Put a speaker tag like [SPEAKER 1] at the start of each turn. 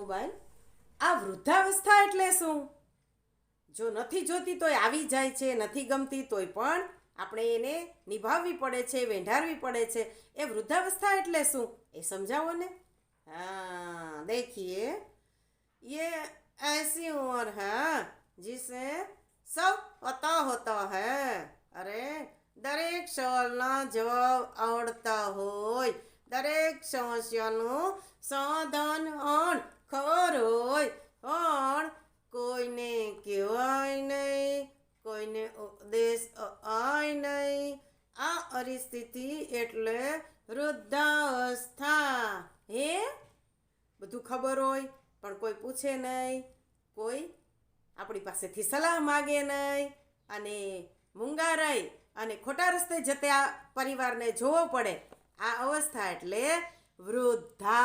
[SPEAKER 1] Mobile આ વૃદ્ધાવસ્થા એટલે શું? જો નથી જોતી તોય આવી જાય છે, નથી ગમતી તોય પણ આપણે એને નિભાવવી પડે છે, વેંઢારવી પડે છે. એ વૃદ્ધાવસ્થા એટલે શું એ સમજાવો ને. हाँ देखिए, ये ऐसी उम्र है जिसे सब पता होता है. अरे દરેક સવાલના જવાબ આવડતા હોય, દરેક સમસ્યાનું સમાધાન પણ ખબર હોય, પણ કોઈને કહેવાય નહીં, કોઈને ઉપદેશ અપાય નહીં. આ પરિસ્થિતિ એટલે વૃદ્ધાવસ્થા. હે બધું ખબર હોય પણ કોઈ પૂછે નહીં, કોઈ આપણી પાસેથી સલાહ માગે નહીં, અને મૂંગા રહી અને ખોટા રસ્તે જતા પરિવારને જોવો પડે. આ અવસ્થા એટલે વૃદ્ધાવસ્થા.